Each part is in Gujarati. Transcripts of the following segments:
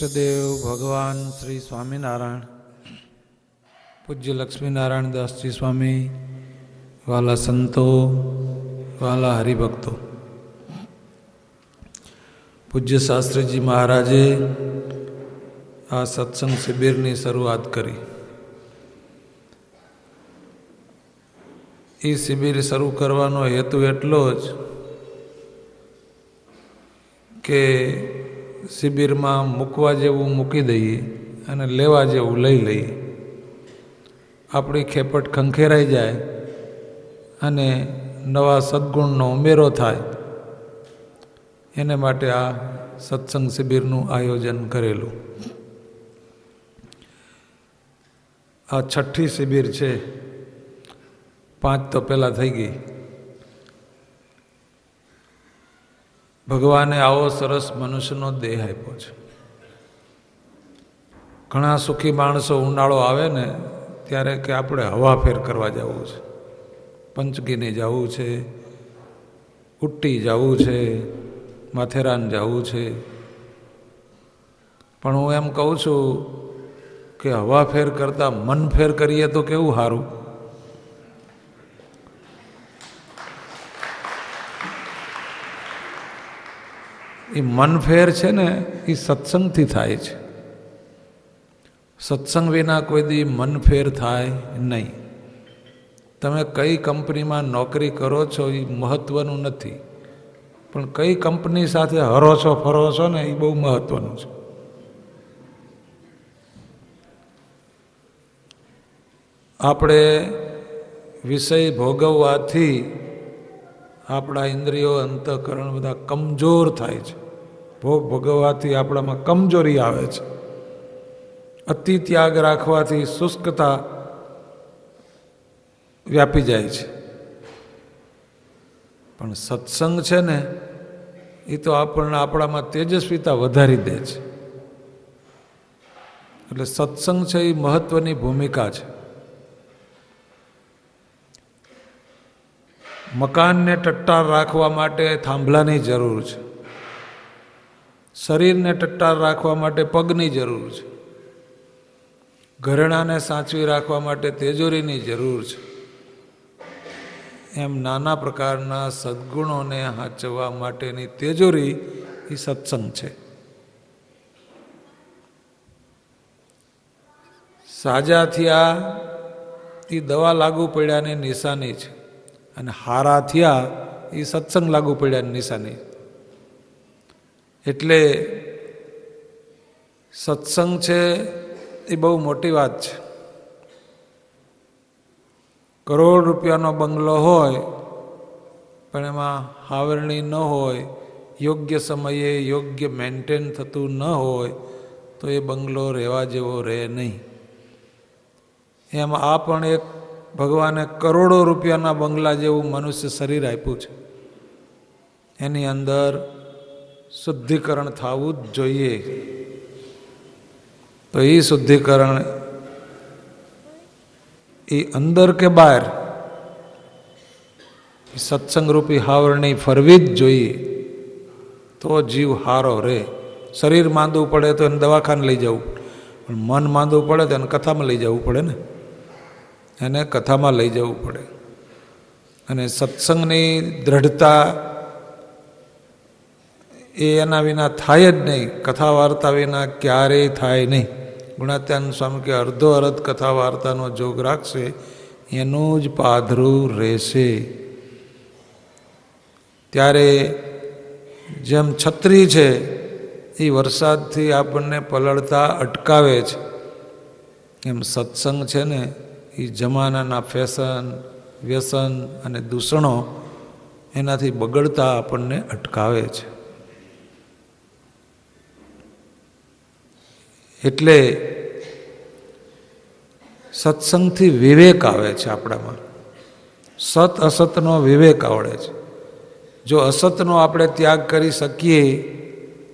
ઈષ્ટદેવ ભગવાન શ્રી સ્વામિનારાયણ, પૂજ્ય લક્ષ્મીનારાયણ દાસજી સ્વામી, વાલા સંતો, વાલા હરિભક્તો, પૂજ્ય શાસ્ત્રીજી મહારાજે આ સત્સંગ શિબિરની શરૂઆત કરી. એ શિબિર શરૂ કરવાનો હેતુ એટલો જ કે શિબિરમાં મૂકવા જેવું મૂકી દઈએ અને લેવા જેવું લઈ લઈએ. આપણી ખેપટ ખંખેરાઈ જાય અને નવા સદ્ગુણનો ઉમેરો થાય, એને માટે આ સત્સંગ શિબિરનું આયોજન કરેલું. આ 6ઠ્ઠી શિબિર છે. 5 તો પહેલાં થઈ ગઈ. ભગવાને આવો સરસ મનુષ્યનો દેહ આપ્યો છે. ઘણા સુખી માણસો ઉનાળો આવે ને ત્યારે કે આપણે હવાફેર કરવા જવું છે, પંચગીની જવું છે, ઉટ્ટી જવું છે, માથેરાન જવું છે. પણ હું એમ કહું છું કે હવાફેર કરતાં મનફેર કરીએ તો કેવું સારું. એ મનફેર છે ને એ સત્સંગથી થાય છે. સત્સંગ વિના કોઈ દી મનફેર થાય નહીં. તમે કઈ કંપનીમાં નોકરી કરો છો એ મહત્ત્વનું નથી, પણ કઈ કંપની સાથે હરો છો ફરો છો ને એ બહુ મહત્ત્વનું છે. આપણે વિષય ભોગવવાથી આપણા ઇન્દ્રિયો અંતઃકરણ બધા કમજોર થાય છે. ભોગ ભોગવવાથી આપણામાં કમજોરી આવે છે. અતિ ત્યાગ રાખવાથી શુષ્કતા વ્યાપી જાય છે. પણ સત્સંગ છે ને એ તો આપણને આપણામાં તેજસ્વીતા વધારી દે છે. એટલે સત્સંગ છે એ મહત્વની ભૂમિકા છે. મકાનને ટટ્ટાર રાખવા માટે થાંભલાની જરૂર છે. શરીરને ટટ્ટાર રાખવા માટે પગની જરૂર છે. ઘરેણાને સાચવી રાખવા માટે તિજોરીની જરૂર છે. એમ નાના પ્રકારના સદ્ગુણોને સાચવવા માટેની તિજોરી એ સત્સંગ છે. સાજા થયા એ દવા લાગુ પડ્યાની નિશાની છે, અને હારા થયા એ સત્સંગ લાગુ પડ્યાની નિશાની. એટલે સત્સંગ છે એ બહુ મોટી વાત છે. કરોડ રૂપિયાનો બંગલો હોય પણ એમાં હાવરણી ન હોય, યોગ્ય સમયે યોગ્ય મેન્ટેન થતું ન હોય તો એ બંગલો રહેવા જેવો રહે નહીં. એમ આ પણ એક ભગવાને કરોડો રૂપિયાના બંગલા જેવું મનુષ્ય શરીર આપ્યું છે. એની અંદર શુદ્ધિકરણ થવું જ જોઈએ. તો એ શુદ્ધિકરણ એ અંદર કે બહાર સત્સંગરૂપી હાવરણી ફરવી જ જોઈએ. તો જીવ હારો રહે. શરીર માંદવું પડે તો એને દવાખાને લઈ જવું, પણ મન માંદવું પડે તો એને કથામાં લઈ જવું પડે ને. એને કથામાં લઈ જવું પડે. અને સત્સંગની દ્રઢતા એ એના વિના થાય જ નહીં. કથા વાર્તા વિના ક્યારેય થાય નહીં. ગુણાત્યાન સ્વામી કે અર્ધો અર્ધ કથા વાર્તાનો જોગ રાખશે એનું જ પાધરું રહેશે. ત્યારે જેમ છત્રી છે એ વરસાદથી આપણને પલળતા અટકાવે છે, એમ સત્સંગ છે ને એ જમાનાના ફેશન, વ્યસન અને દૂષણો એનાથી બગડતા આપણને અટકાવે છે. એટલે સત્સંગથી વિવેક આવે છે આપણામાં. સત અસતનો વિવેક આવડે છે. જો અસતનો આપણે ત્યાગ કરી શકીએ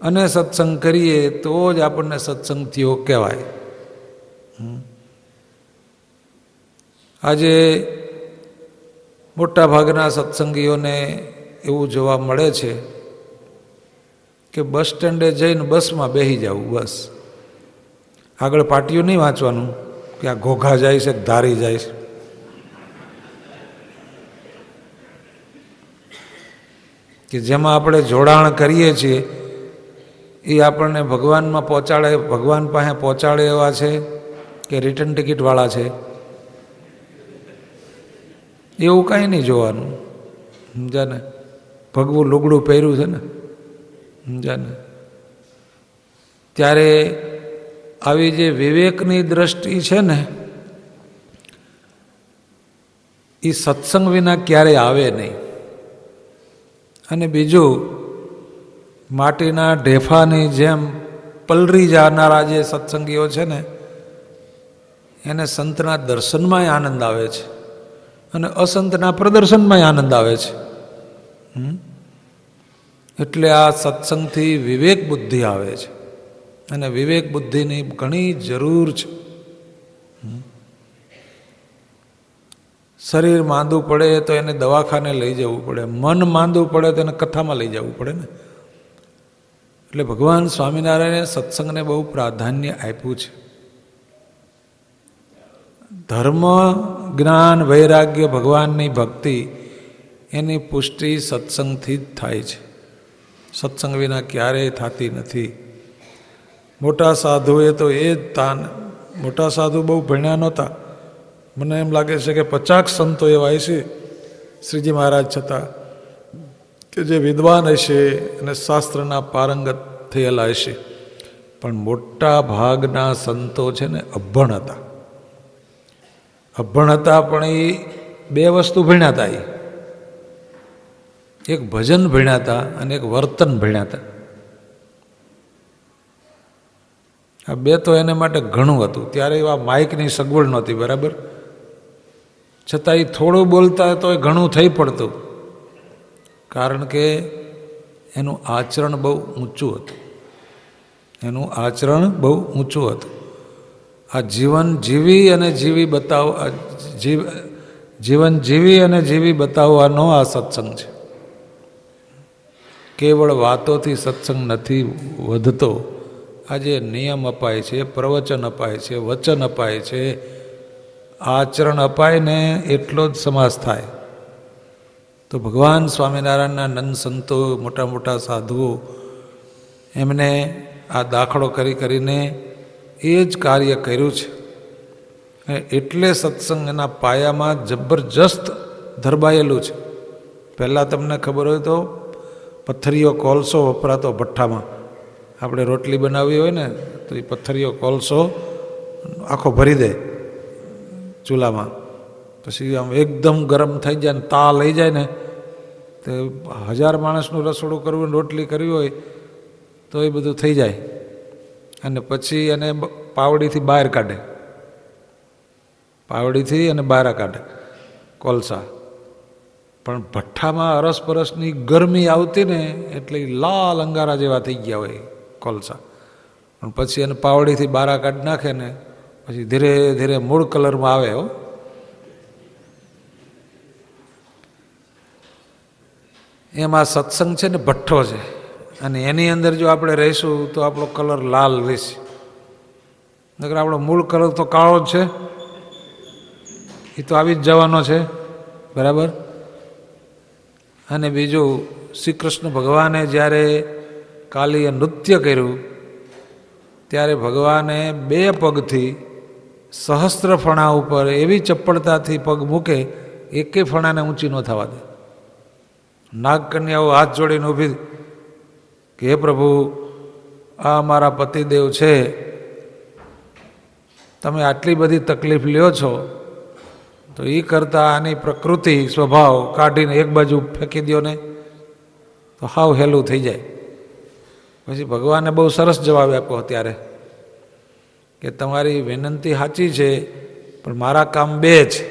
અને સત્સંગ કરીએ તો જ આપણને સત્સંગ થયો કહેવાય. આજે મોટા ભાગના સત્સંગીઓને એવું જોવા મળે છે કે બસ સ્ટેન્ડે જઈને બસમાં બેસી જવું, બસ આગળ પાટિયું નહીં વાંચવાનું કે આ ઘોઘા જાય છે ધારી જાય છે. કે જેમાં આપણે જોડાણ કરીએ છીએ એ આપણને ભગવાનમાં પહોંચાડે, ભગવાન પાસે પહોંચાડે એવા છે કે રિટર્ન ટિકિટવાળા છે, એવું કાંઈ નહીં જોવાનું. સમજાને? ભગવું લુગડું પહેર્યું છે ને, સમજાને? ત્યારે આવી જે વિવેકની દ્રષ્ટિ છે ને એ સત્સંગ વિના ક્યારેય આવે નહીં. અને બીજું, માટીના ઢેફાની જેમ પલરી જનારા જે સત્સંગીઓ છે ને એને સંતના દર્શનમાંય આનંદ આવે છે અને અસંતના પ્રદર્શનમાંય આનંદ આવે છે. એટલે આ સત્સંગથી વિવેક બુદ્ધિ આવે છે અને વિવેક બુદ્ધિની ઘણી જરૂર છે. શરીર માંદું પડે તો એને દવાખાને લઈ જવું પડે, મન માંદું પડે તો એને કથામાં લઈ જવું પડે ને. એટલે ભગવાન સ્વામિનારાયણે સત્સંગને બહુ પ્રાધાન્ય આપ્યું છે. ધર્મ, જ્ઞાન, વૈરાગ્ય, ભગવાનની ભક્તિ એની પુષ્ટિ સત્સંગથી જ થાય છે. સત્સંગ વિના ક્યારેય થતી નથી. મોટા સાધુએ તો એ જ તાન, મોટા સાધુ બહુ ભણ્યા નહોતા. મને એમ લાગે છે કે 50 સંતો એવા હશે શ્રીજી મહારાજ છતાં કે જે વિદ્વાન હશે અને શાસ્ત્રના પારંગત થયેલા હશે, પણ મોટા ભાગના સંતો છે ને અભણ હતા. અભણ હતા પણ એ 2 વસ્તુ ભણ્યા હતા. એક ભજન ભણ્યા હતા અને એક વર્તન ભણ્યા હતા. આ 2 તો એને માટે ઘણું હતું. ત્યારે એવા માઇકની સગવડ નહોતી, બરાબર? છતાં એ થોડું બોલતા તો એ ઘણું થઈ પડતું, કારણ કે એનું આચરણ બહુ ઊંચું હતું. એનું આચરણ બહુ ઊંચું હતું. આ જીવન જીવી અને જીવી જીવન જીવી અને જીવી બતાવવાનો આ સત્સંગ છે. કેવળ વાતોથી સત્સંગ નથી વધતો. આજે નિયમ અપાય છે, પ્રવચન અપાય છે, વચન અપાય છે, આચરણ અપાય ને એટલો જ સમાસ થાય. તો ભગવાન સ્વામિનારાયણના નંદ સંતો, મોટા મોટા સાધુઓ, એમને આ દાખલો કરીને એ જ કાર્ય કર્યું છે. એટલે સત્સંગ એના પાયામાં જબરજસ્ત ધરબાયેલું છે. પહેલાં તમને ખબર હોય તો પથ્થરીયો કોલસો વપરાતો ભઠ્ઠામાં. આપણે રોટલી બનાવવી હોય ને તો એ પથ્થરીયો કોલસો આખો ભરી દે ચૂલામાં, પછી આમ એકદમ ગરમ થઈ જાય ને તા લઈ જાય ને તો 1000 માણસનું રસોડું કરવું, રોટલી કરવી હોય તો એ બધું થઈ જાય. અને પછી એને પાવડીથી બહાર કાઢે, પાવડીથી અને બહાર કાઢે કોલસા. પણ ભઠ્ઠામાં અરસપરસની ગરમી આવતી ને એટલે લાલ અંગારા જેવા થઈ ગયા હોય કોલસા. પણ પછી એને પાવડીથી બહાર કાઢી નાખે ને પછી ધીરે ધીરે મૂળ કલરમાં આવે. એમાં સત્સંગ છે ને ભઠ્ઠો છે, અને એની અંદર જો આપણે રહીશું તો આપણો કલર લાલ રહેશે. નકર આપણો મૂળ કલર તો કાળો જ છે, એ તો આવી જ જવાનો છે, બરાબર? અને બીજું, શ્રી કૃષ્ણ ભગવાને જ્યારે કાલીએ નૃત્ય કર્યું ત્યારે ભગવાને 2 પગથી સહસ્ત્ર ફણા ઉપર એવી ચપ્પળતાથી પગ મૂકે એકે ફણાને ઊંચી ન થવા દે. નાગકન્યાઓ હાથ જોડીને ઊભી કે હે પ્રભુ, આ અમારા પતિદેવ છે, તમે આટલી બધી તકલીફ લ્યો છો તો એ કરતાં આની પ્રકૃતિ સ્વભાવ કાઢીને એક બાજુ ફેંકી દો ને તો હાવ હેલું થઈ જાય. પછી ભગવાને બહુ સરસ જવાબ આપ્યો ત્યારે કે તમારી વિનંતી સાચી છે, પણ મારા કામ 2 છે.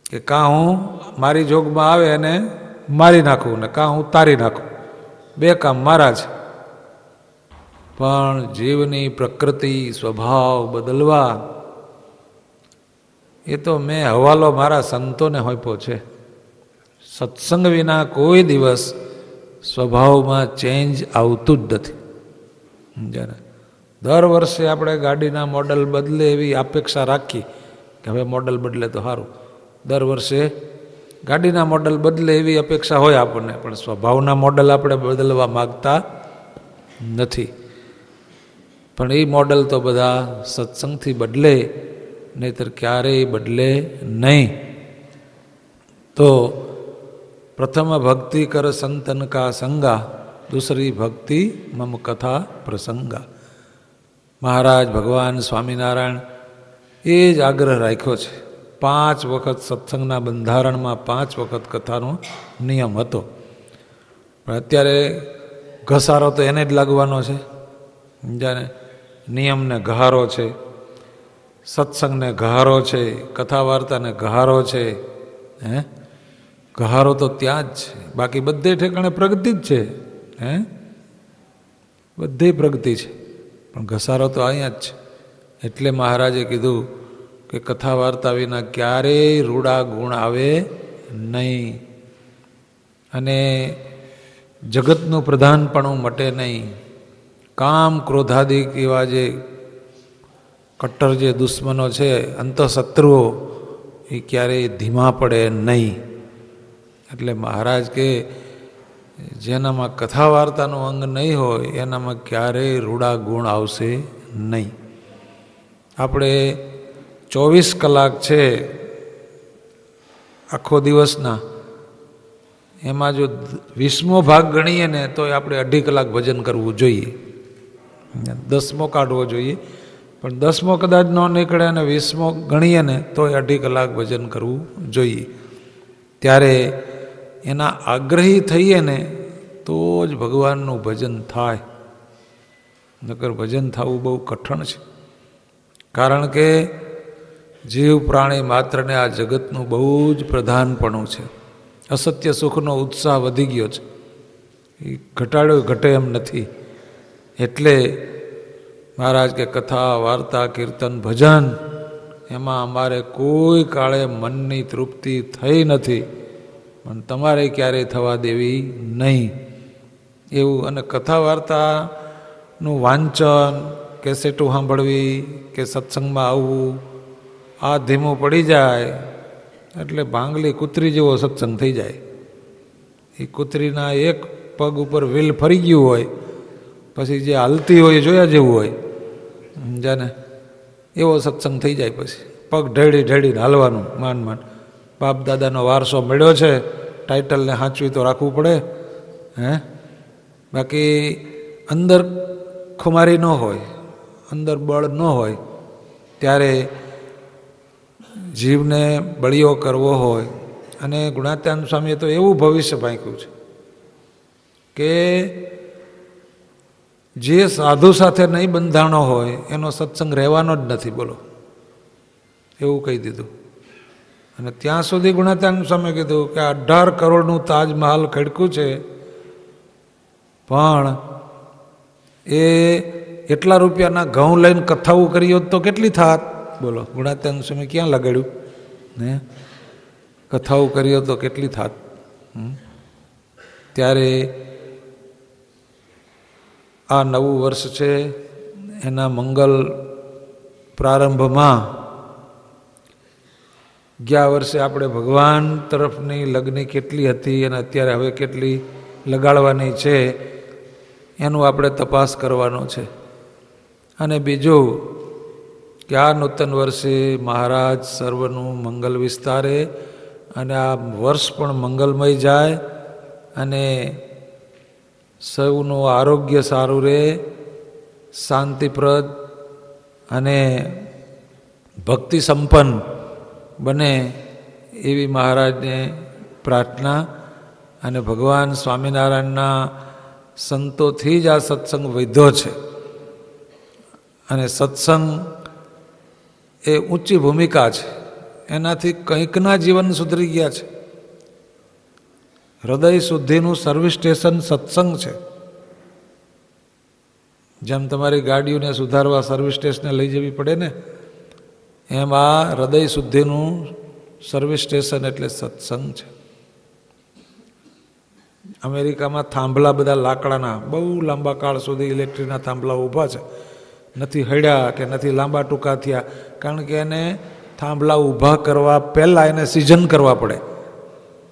કે કાં હું મારી જોગમાં આવે અને મારી નાખું ને કાં હું તારી નાખું. 2 કામ મારા છે. પણ જીવની પ્રકૃતિ સ્વભાવ બદલવા એ તો મેં હવાલો મારા સંતોને હોપ્યો છે. સત્સંગ વિના કોઈ દિવસ સ્વભાવમાં ચેન્જ આવતું જ નથી. જ્યારે દર વર્ષે આપણે ગાડીના મોડલ બદલે એવી અપેક્ષા રાખી કે હવે મોડલ બદલે તો સારું. દર વર્ષે ગાડીના મોડલ બદલે એવી અપેક્ષા હોય આપણને, પણ સ્વભાવના મોડલ આપણે બદલવા માગતા નથી. પણ એ મોડલ તો બધા સત્સંગથી બદલે, નહીતર ક્યારેય બદલે નહીં. તો પ્રથમ ભક્તિ કર સંતન કા સંગા, દૂસરી ભક્તિ મમ કથા પ્રસંગા. મહારાજ ભગવાન સ્વામિનારાયણ એ જ આગ્રહ રાખ્યો છે. 5 વખત સત્સંગના બંધારણમાં 5 વખત કથાનો નિયમ હતો. પણ અત્યારે ઘસારો તો એને જ લાગવાનો છે. જાણે નિયમને ગહારો છે, સત્સંગને ગહારો છે, કથા વાર્તાને ગહારો છે. ગહારો તો ત્યાં જ છે, બાકી બધે ઠેકાણે પ્રગતિ જ છે. બધે પ્રગતિ છે, પણ ઘસારો તો અહીંયા જ છે. એટલે મહારાજે કીધું કે કથા વાર્તા વિના ક્યારેય રૂડા ગુણ આવે નહીં, અને જગતનું પ્રધાનપણું મટે નહીં. કામ ક્રોધાદિક એવા જે કટ્ટર જે દુશ્મનો છે, અંતઃશત્રુઓ, એ ક્યારેય ધીમા પડે નહીં. એટલે મહારાજ કે જેનામાં કથા વાર્તાનું અંગ નહીં હોય એનામાં ક્યારેય રૂડા ગુણ આવશે નહીં. આપણે 24 કલાક છે આખો દિવસના, એમાં જો 20મો ભાગ ગણીએ ને તો આપણે 2.5 કલાક ભજન કરવું જોઈએ. 10મો કાઢવો જોઈએ, પણ 10મો કદાચ ન નીકળે અને 20મો ગણીએ ને તો 2.5 કલાક ભજન કરવું જોઈએ. ત્યારે એના આગ્રહી થઈએ ને તો જ ભગવાનનું ભજન થાય, નકર ભજન થવું બહુ કઠણ છે. કારણ કે જીવ પ્રાણી માત્રને આ જગતનું બહુ જ પ્રધાનપણું છે. અસત્ય સુખનો ઉત્સાહ વધી ગયો છે, એ ઘટાડ્યો ઘટે એમ નથી. એટલે મહારાજ કે કથા વાર્તા કીર્તન ભજન એમાં અમારે કોઈ કાળે મનની તૃપ્તિ થઈ નથી, પણ તમારે ક્યારેય થવા દેવી નહીં એવું. અને કથા વાર્તાનું વાંચન, કેસેટું સાંભળવી કે સત્સંગમાં આવવું, આ ધીમું પડી જાય એટલે ભાંગલી કૂતરી જેવો સત્સંગ થઈ જાય. એ કૂતરીના એક પગ ઉપર વ્હીલ ફરી ગયું હોય, પછી જે હાલતી હોય એ જોયા જેવું હોય, જાને એવો સત્સંગ થઈ જાય. પછી પગ ઢેડી ઢેડીને હાલવાનું માંડ માંડ. બાપ દાદાનો વારસો મળ્યો છે, ટાઇટલને સાચવી તો રાખવું પડે. બાકી અંદર ખુમારી ન હોય, અંદર બળ ન હોય, ત્યારે જીવને બળિયો કરવો હોય. અને ગુણાત્યાન સ્વામીએ તો એવું ભવિષ્ય પાંખ્યું છે કે જે સાધુ સાથે નહીં બંધાણો હોય એનો સત્સંગ રહેવાનો જ નથી, બોલો, એવું કહી દીધું. અને ત્યાં સુધી ગુણાત્યાન સ્વામીએ કીધું કે 18 કરોડનું તાજમહાલ ખડક્યું છે, પણ એ એટલા રૂપિયાના ઘઉં લઈને કથાઓ કરી હોત તો કેટલી થાત, બોલો. ગુણાત્યાન સ્વામી ક્યાં લગાડ્યું ને? કથાઓ કરી હોત તો કેટલી થાત. ત્યારે આ નવું વર્ષ છે, એના મંગલ પ્રારંભમાં ગયા વર્ષે આપણે ભગવાન તરફની લગ્ન કેટલી હતી અને અત્યારે હવે કેટલી લગાડવાની છે એનું આપણે તપાસ કરવાનો છે. અને બીજું કે આ નૂતન વર્ષે મહારાજ સર્વનું મંગલ વિસ્તારે અને આ વર્ષ પણ મંગલમય જાય અને સૌનું આરોગ્ય સારું રહે, શાંતિપ્રદ અને ભક્તિ સંપન્ન બને એવી મહારાજને પ્રાર્થના. અને ભગવાન સ્વામિનારાયણના સંતોથી જ આ સત્સંગ વધ્યો છે. અને સત્સંગ એ ઊંચી ભૂમિકા છે, એનાથી કંઈકના જીવન સુધરી ગયા છે. હૃદય શુદ્ધિનું સર્વિસ સ્ટેશન સત્સંગ છે. જેમ તમારી ગાડીઓને સુધારવા સર્વિસ સ્ટેશને લઈ જવી પડે ને, એમ આ હૃદય શુદ્ધિનું સર્વિસ સ્ટેશન એટલે સત્સંગ છે. અમેરિકામાં થાંભલા બધા લાકડાના બહુ લાંબા કાળ સુધી ઇલેક્ટ્રિકના થાંભલા ઊભા છે, નથી હળ્યા કે નથી લાંબા ટૂંકા થયા, કારણ કે એને થાંભલા ઊભા કરવા પહેલાં એને સિઝન કરવા પડે,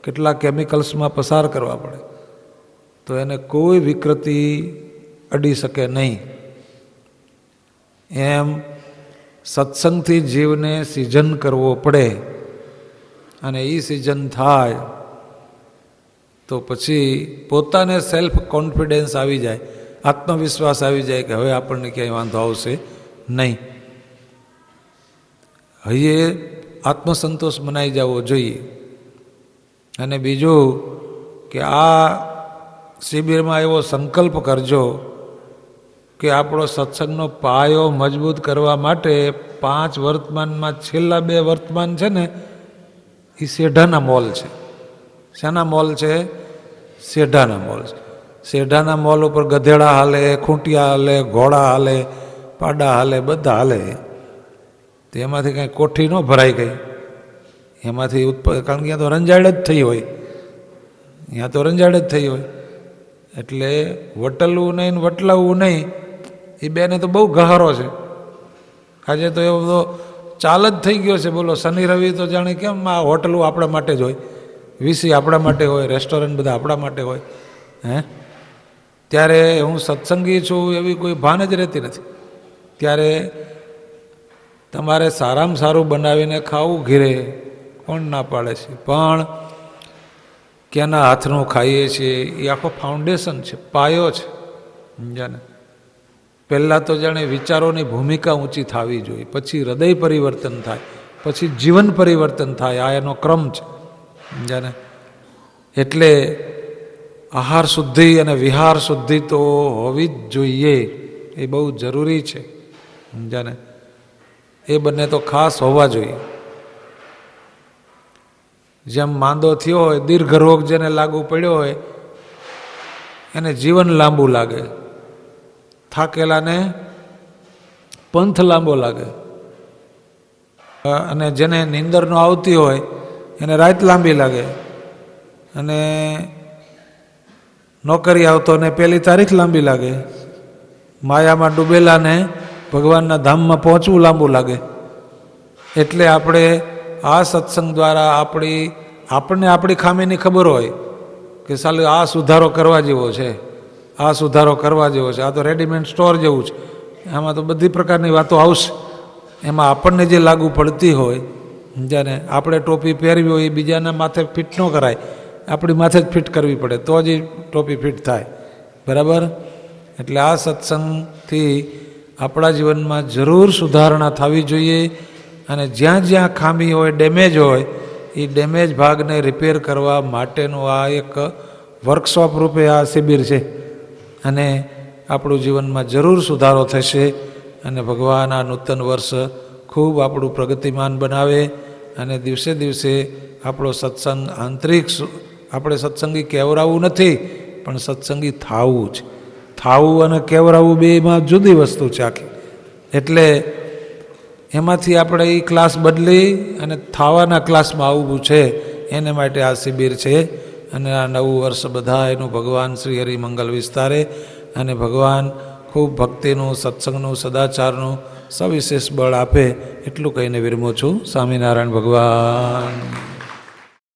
કેટલા કેમિકલ્સમાં પસાર કરવા પડે, તો એને કોઈ વિકૃતિ અડી શકે નહીં. એમ સત્સંગથી જીવને સિઝન કરવો પડે, અને એ સિઝન થાય તો પછી પોતાને સેલ્ફ કોન્ફિડન્સ આવી જાય, આત્મવિશ્વાસ આવી જાય કે હવે આપણને ક્યાંય વાંધો આવશે નહીં. હૈયે આત્મસંતોષ મનાઈ જવો જોઈએ. અને બીજું કે આ શિબિરમાં એવો સંકલ્પ કરજો કે આપણો સત્સંગનો પાયો મજબૂત કરવા માટે 5 વર્તમાનમાં છેલ્લા 2 વર્તમાન છે ને એ શેઢાના મોલ છે. શાના મોલ છે? શેઢાના મોલ છે. શેઢાના મોલ ઉપર ગધેડા હાલે, ખૂંટિયા હાલે, ઘોડા હાલે, પાડા હાલે, બધા હાલે. તો એમાંથી કાંઈ કોઠી ન ભરાઈ ગઈ, એમાંથી કારણ કે ત્યાં તો રંજાડ જ થઈ હોય, ત્યાં તો રંજાડ જ થઈ હોય. એટલે વટલવું નહીં ને વટલાવવું નહીં, એ બેને તો બહુ ગહારો છે. આજે તો એવો બધો ચાલ જ થઈ ગયો છે. બોલો, શનિ રવિ તો જાણે કેમ આ હોટલું આપણા માટે જ હોય, વીસી આપણા માટે હોય, રેસ્ટોરન્ટ બધા આપણા માટે હોય. ત્યારે હું સત્સંગી છું એવી કોઈ ભાન જ રહેતી નથી. ત્યારે તમારે સારામાં સારું બનાવીને ખાવું ઘીરે, કોણ ના પાડે છે? પણ ક્યાંના હાથનું ખાઈએ છીએ એ આખો ફાઉન્ડેશન છે, પાયો છે. સમજાને? પહેલાં તો જાણે વિચારોની ભૂમિકા ઊંચી થવી જોઈએ, પછી હૃદય પરિવર્તન થાય, પછી જીવન પરિવર્તન થાય. આ એનો ક્રમ છે. સમજાને? એટલે આહાર શુદ્ધિ અને વિહાર શુદ્ધિ તો હોવી જ જોઈએ, એ બહુ જરૂરી છે. સમજાને? એ બંને તો ખાસ હોવા જોઈએ. જેમ માંદો થયો હોય, દીર્ઘ રોગ જેને લાગુ પડ્યો હોય એને જીવન લાંબુ લાગે, થાકેલાને પંથ લાંબો લાગે, અને જેને નીંદર ન આવતી હોય એને રાત લાંબી લાગે, અને નોકરી આવતો ને 1 તારીખ લાંબી લાગે, માયામાં ડૂબેલાને ભગવાનના ધામમાં પહોંચવું લાંબુ લાગે. એટલે આપણે આ સત્સંગ દ્વારા આપણને આપણી ખામીની ખબર હોય કે સાલું આ સુધારો કરવા જેવો છે, આ સુધારો કરવા જેવો છે. આ તો રેડીમેડ સ્ટોર જેવું છે, આમાં તો બધી પ્રકારની વાતો આવશે. એમાં આપણને જે લાગુ પડતી હોય, જેને આપણે ટોપી પહેરવી હોય એ બીજાના માથે ફિટ ન કરાય, આપણી માથે જ ફિટ કરવી પડે તો જ ટોપી ફિટ થાય. બરાબર? એટલે આ સત્સંગથી આપણા જીવનમાં જરૂર સુધારણા થવી જોઈએ. અને જ્યાં જ્યાં ખામી હોય, ડેમેજ હોય, એ ડેમેજ ભાગને રિપેર કરવા માટેનું આ એક વર્કશોપ રૂપે આ શિબિર છે. અને આપણું જીવનમાં જરૂર સુધારો થશે. અને ભગવાન આ નૂતન વર્ષ ખૂબ આપણું પ્રગતિમાન બનાવે. અને દિવસે દિવસે આપણો સત્સંગ આંતરિક, આપણે સત્સંગી કહેવરાવું નથી, પણ સત્સંગી થાવું છે. થાવું અને કહેવરાવું બેમાં જુદી વસ્તુ છે આખી. એટલે એમાંથી આપણે એ ક્લાસ બદલી અને થાવાના ક્લાસમાં આવવું છે. એને માટે આ શિબિર છે. અને આ નવું વર્ષ બધા એનું ભગવાન શ્રી હરિ મંગલ વિસ્તારે, અને ભગવાન ખૂબ ભક્તિનું, સત્સંગનું, સદાચારનું સવિશેષ બળ આપે, એટલું કહીને વિરમું છું. સ્વામિનારાયણ ભગવાન.